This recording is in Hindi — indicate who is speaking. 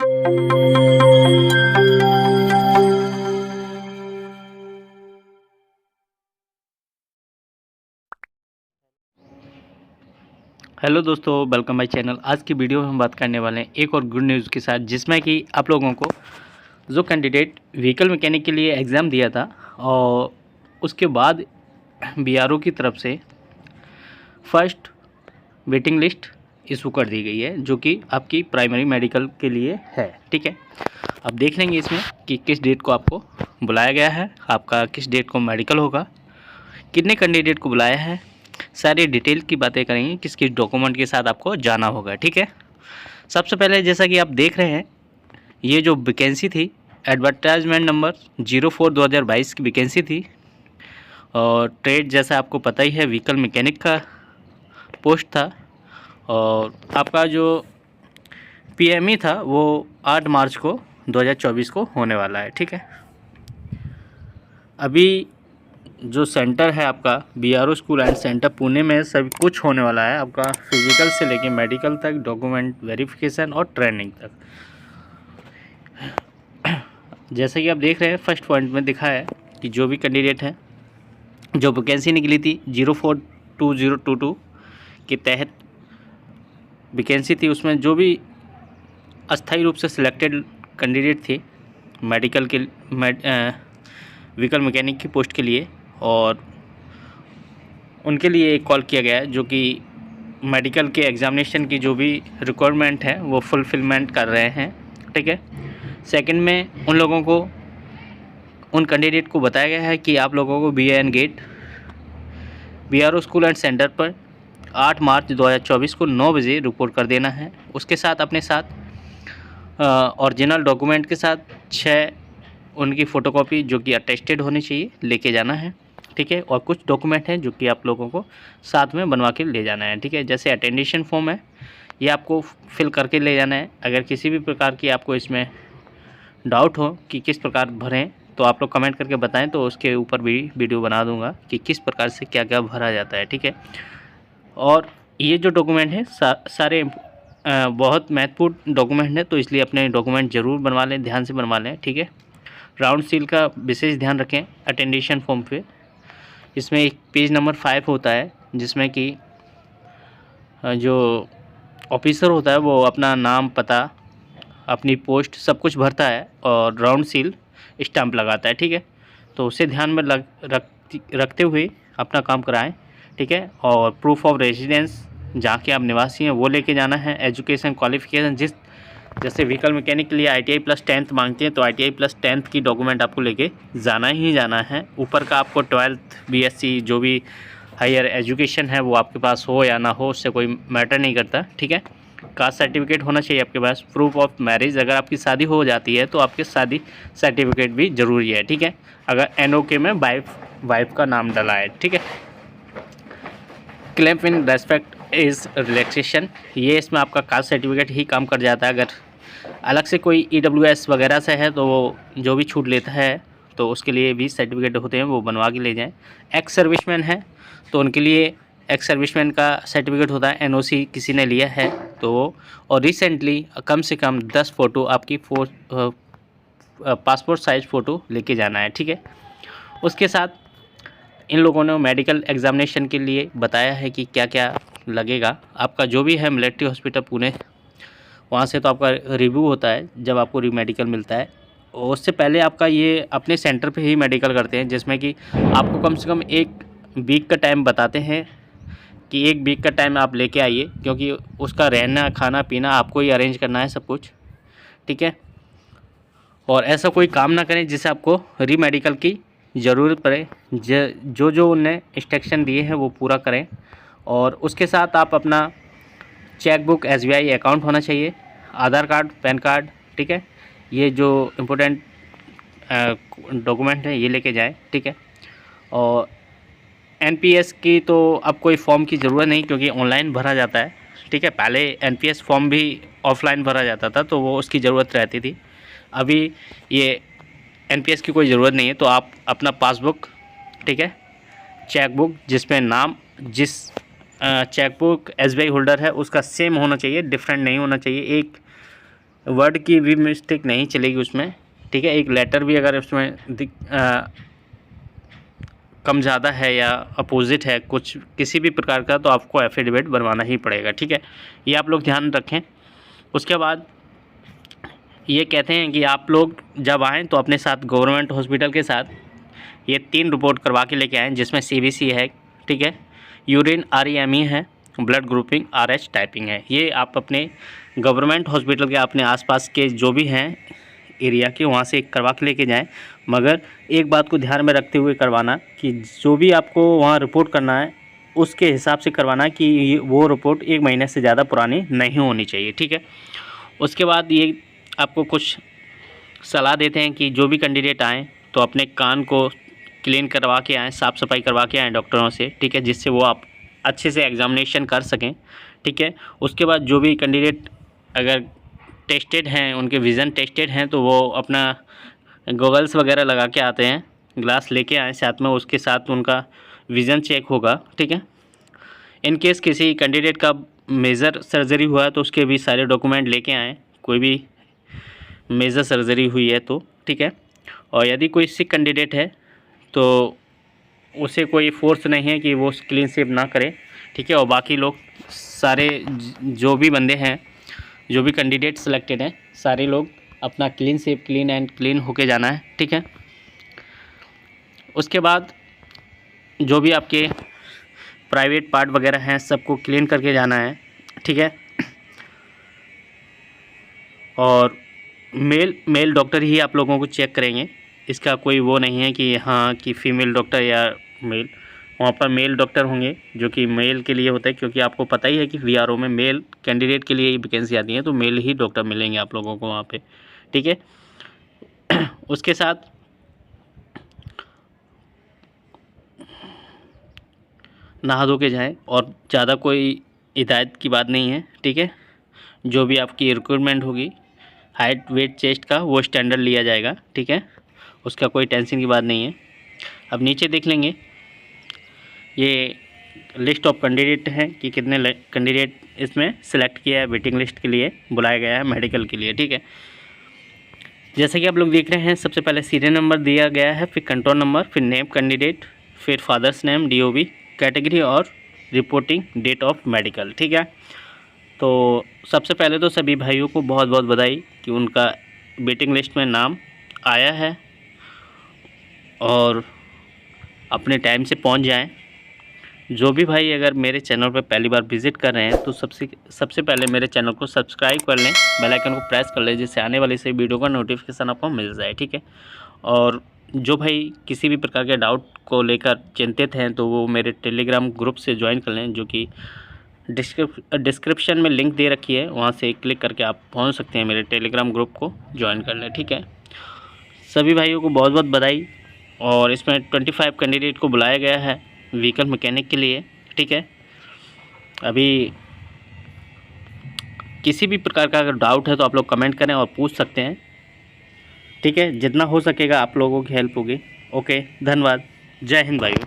Speaker 1: हेलो दोस्तों, वेलकम माय चैनल। आज की वीडियो में हम बात करने वाले हैं एक और गुड न्यूज़ के साथ, जिसमें कि आप लोगों को जो कैंडिडेट व्हीकल मैकेनिक के लिए एग्ज़ाम दिया था और उसके बाद बीआरओ की तरफ से फर्स्ट वेटिंग लिस्ट इशू कर दी गई है, जो कि आपकी प्राइमरी मेडिकल के लिए है। ठीक है, अब देख लेंगे इसमें कि किस डेट को आपको बुलाया गया है, आपका किस डेट को मेडिकल होगा, कितने कैंडिडेट को बुलाया है, सारी डिटेल की बातें करेंगे, किस किस डॉक्यूमेंट के साथ आपको जाना होगा। ठीक है, सबसे पहले जैसा कि आप देख रहे हैं, ये जो वैकेंसी थी एडवर्टाइजमेंट नंबर 04/2022 की वैकेंसी थी और ट्रेड जैसा आपको पता ही है व्हीकल मैकेनिक का पोस्ट था और आपका जो पीएमई था वो 8 मार्च को 2024 को होने वाला है। ठीक है, अभी जो सेंटर है आपका BRO school and centre Pune में सब कुछ होने वाला है, आपका फिजिकल से लेके मेडिकल तक, डॉक्यूमेंट वेरिफिकेशन और ट्रेनिंग तक। जैसे कि आप देख रहे हैं, फर्स्ट पॉइंट में दिखा है कि जो भी कैंडिडेट है, जो वैकेंसी निकली थी 04/2022 के तहत वैकेंसी थी, उसमें जो भी अस्थायी रूप से सिलेक्टेड कैंडिडेट थे मेडिकल के व्हीकल मैकेनिक की पोस्ट के लिए, और उनके लिए एक कॉल किया गया है, जो कि मेडिकल के एग्ज़ामिनेशन की जो भी रिक्वायरमेंट है वो फुलफिलमेंट कर रहे हैं। ठीक है, सेकंड में उन लोगों को, उन कैंडिडेट को बताया गया है कि आप लोगों को BIN gate BRO school and centre पर 8 मार्च 2024 को 9 बजे रिपोर्ट कर देना है। उसके साथ अपने साथ ओरिजिनल डॉक्यूमेंट के साथ 6 उनकी फ़ोटोकॉपी जो कि अटेस्टेड होनी चाहिए लेके जाना है। ठीक है, और कुछ डॉक्यूमेंट हैं जो कि आप लोगों को साथ में बनवा के ले जाना है। ठीक है, जैसे अटेंडेशन फॉर्म है, ये आपको फिल करके ले जाना है। अगर किसी भी प्रकार की आपको इसमें डाउट हो कि किस प्रकार भरें, तो आप लोग कमेंट करके बताएं, तो उसके ऊपर भी वीडियो बना दूंगा कि किस प्रकार से क्या क्या भरा जाता है। ठीक है, और ये जो डॉक्यूमेंट है सारे बहुत महत्वपूर्ण डॉक्यूमेंट है, तो इसलिए अपने डॉक्यूमेंट ज़रूर बनवा लें, ध्यान से बनवा लें। ठीक है, राउंड सील का विशेष ध्यान रखें अटेंडेशन फॉर्म पे। इसमें एक पेज नंबर 5 होता है, जिसमें कि जो ऑफिसर होता है वो अपना नाम, पता, अपनी पोस्ट सब कुछ भरता है और राउंड सील स्टैंप लगाता है। ठीक है, तो उसे ध्यान में रखते हुए अपना काम कराएं। ठीक है, और प्रूफ ऑफ रेजिडेंस जहाँ के आप निवासी हैं वो लेके जाना है। एजुकेशन क्वालिफिकेशन, जैसे व्हीकल मैकेनिक के लिए ITI प्लस 10th मांगते हैं, तो ITI प्लस 10th की डॉक्यूमेंट आपको लेके जाना ही जाना है। ऊपर का आपको 12th BSc जो भी हायर एजुकेशन है वो आपके पास हो या ना हो, उससे कोई मैटर नहीं करता। ठीक है, कास्ट सर्टिफिकेट होना चाहिए आपके पास। प्रूफ ऑफ मैरिज, अगर आपकी शादी हो जाती है तो आपके शादी सर्टिफिकेट भी ज़रूरी है। ठीक है, अगर NOK में वाइफ का नाम डला है। ठीक है, claim in respect is relaxation, ये इसमें आपका कास्ट सर्टिफिकेट ही काम कर जाता है। अगर अलग से कोई EWS वगैरह से है तो वो जो भी छूट लेता है, तो उसके लिए भी सर्टिफिकेट होते हैं, वो बनवा के ले जाएं। एक्स सर्विसमैन है तो उनके लिए एक्स सर्विसमैन का सर्टिफिकेट होता है, NOC किसी ने लिया है तो वो, और रिसेंटली कम से कम 10 फ़ोटो आपकी पासपोर्ट साइज़ फ़ोटो लेके जाना है। ठीक है, उसके साथ इन लोगों ने मेडिकल एग्जामिनेशन के लिए बताया है कि क्या क्या लगेगा। आपका जो भी है मिलिट्री हॉस्पिटल पुणे, वहाँ से तो आपका रिव्यू होता है जब आपको मेडिकल मिलता है, और उससे पहले आपका ये अपने सेंटर पे ही मेडिकल करते हैं, जिसमें कि आपको कम से कम 1 वीक का टाइम बताते हैं कि 1 वीक का टाइम आप लेके आइए, क्योंकि उसका रहना, खाना पीना आपको ही अरेंज करना है सब कुछ। ठीक है, और ऐसा कोई काम ना करें जिससे आपको रीमेडिकल की ज़रूरत पड़े। जो उनने इंस्ट्रक्शन दिए हैं वो पूरा करें, और उसके साथ आप अपना चेकबुक, SBI अकाउंट होना चाहिए, आधार कार्ड, पैन कार्ड। ठीक है, ये जो इम्पोर्टेंट डॉक्यूमेंट है ये लेके जाएं। ठीक है, और NPS की तो अब कोई फॉर्म की ज़रूरत नहीं, क्योंकि ऑनलाइन भरा जाता है। ठीक है, पहले NPS फॉर्म भी ऑफलाइन भरा जाता था, तो वो उसकी ज़रूरत रहती थी। अभी ये NPS की कोई ज़रूरत नहीं है, तो आप अपना पासबुक, ठीक है, चेकबुक जिसमें नाम, जिस चेकबुक SBI होल्डर है उसका सेम होना चाहिए, डिफरेंट नहीं होना चाहिए। एक वर्ड की भी मिस्टेक नहीं चलेगी उसमें, ठीक है। एक लेटर भी अगर उसमें कम ज़्यादा है या अपोजिट है कुछ किसी भी प्रकार का, तो आपको एफिडेविट बनवाना ही पड़ेगा, ठीक है। ये आप लोग ध्यान रखें। उसके बाद ये कहते हैं कि आप लोग जब आएँ तो अपने साथ गवर्नमेंट हॉस्पिटल के साथ ये 3 रिपोर्ट करवा के लेके आएँ, जिसमें CBC है, ठीक है, यूरिन REME है, ब्लड ग्रुपिंग RH टाइपिंग है। ये आप अपने गवर्नमेंट हॉस्पिटल के अपने आसपास के जो भी हैं एरिया के, वहाँ से करवा के लेके जाएं। मगर एक बात को ध्यान में रखते हुए करवाना कि जो भी आपको वहाँ रिपोर्ट करना है उसके हिसाब से करवाना कि वो रिपोर्ट 1 महीने से ज़्यादा पुरानी नहीं होनी चाहिए, ठीक है। उसके बाद ये आपको कुछ सलाह देते हैं कि जो भी कैंडिडेट आएँ तो अपने कान को क्लीन करवा के आएँ, साफ़ सफाई करवा के आएँ डॉक्टरों से, ठीक है, जिससे वो आप अच्छे से एग्जामिनेशन कर सकें, ठीक है। उसके बाद जो भी कैंडिडेट अगर टेस्टेड हैं, उनके विज़न टेस्टेड हैं, तो वो अपना गॉगल्स वगैरह लगा के आते हैं, ग्लास लेके आएँ साथ में, उसके साथ उनका विज़न चेक होगा, ठीक है। इन केस किसी कैंडिडेट का मेजर सर्जरी हुआ है तो उसके भी सारे डॉक्यूमेंट लेके आएँ, कोई भी मेजर सर्जरी हुई है तो, ठीक है। और यदि कोई सिक कैंडिडेट है तो उसे कोई फोर्स नहीं है कि वो क्लीन शेव ना करे, ठीक है। और बाकी लोग सारे जो भी बंदे हैं, जो भी कैंडिडेट सिलेक्टेड हैं, सारे लोग अपना clean shave, clean and clean होके जाना है, ठीक है। उसके बाद जो भी आपके प्राइवेट पार्ट वगैरह हैं सबको क्लीन करके जाना है, ठीक है। और मेल डॉक्टर ही आप लोगों को चेक करेंगे, इसका कोई वो नहीं है कि हाँ कि फ़ीमेल डॉक्टर या मेल, वहाँ पर मेल डॉक्टर होंगे जो कि मेल के लिए होता है, क्योंकि आपको पता ही है कि VRO में मेल कैंडिडेट के लिए ही वैकेंसी आती है, तो मेल ही डॉक्टर मिलेंगे आप लोगों को वहाँ पे, ठीक है। उसके साथ नहा धो के जाएँ और ज़्यादा कोई हिदायत की बात नहीं है, ठीक है। जो भी आपकी रिक्वायरमेंट होगी हाइट, वेट, चेस्ट का वो स्टैंडर्ड लिया जाएगा, ठीक है, उसका कोई टेंशन की बात नहीं है। अब नीचे देख लेंगे ये लिस्ट ऑफ कैंडिडेट हैं कि कितने कैंडिडेट इसमें सेलेक्ट किया है, वेटिंग लिस्ट के लिए बुलाया गया है मेडिकल के लिए, ठीक है। जैसा कि आप लोग देख रहे हैं, सबसे पहले सीरियल नंबर दिया गया है, फिर कंट्रोल नंबर, फिर नेम कैंडिडेट, फिर फादर्स नेम, DOB, कैटेगरी और रिपोर्टिंग डेट ऑफ मेडिकल, ठीक है। तो सबसे पहले तो सभी भाइयों को बहुत बहुत बधाई कि उनका वेटिंग लिस्ट में नाम आया है और अपने टाइम से पहुंच जाएं। जो भी भाई अगर मेरे चैनल पर पहली बार विज़िट कर रहे हैं तो सबसे पहले मेरे चैनल को सब्सक्राइब कर लें, बेल आइकन को प्रेस कर लें, जिससे आने वाली से वीडियो का नोटिफिकेशन आपको मिल जाए, ठीक है। और जो भाई किसी भी प्रकार के डाउट को लेकर चिंतित हैं तो वो मेरे टेलीग्राम ग्रुप से ज्वाइन कर लें, जो कि डिस्क्रिप्शन में लिंक दे रखी है, वहाँ से क्लिक करके आप पहुँच सकते हैं मेरे टेलीग्राम ग्रुप को ज्वाइन कर लें, ठीक है। सभी भाइयों को बहुत बहुत बधाई। और इसमें 25 कैंडिडेट को बुलाया गया है व्हीकल मैकेनिक के लिए, ठीक है। अभी किसी भी प्रकार का अगर डाउट है तो आप लोग कमेंट करें और पूछ सकते हैं, ठीक है। जितना हो सकेगा आप लोगों की हेल्प होगी। ओके, धन्यवाद। जय हिंद भाइयों।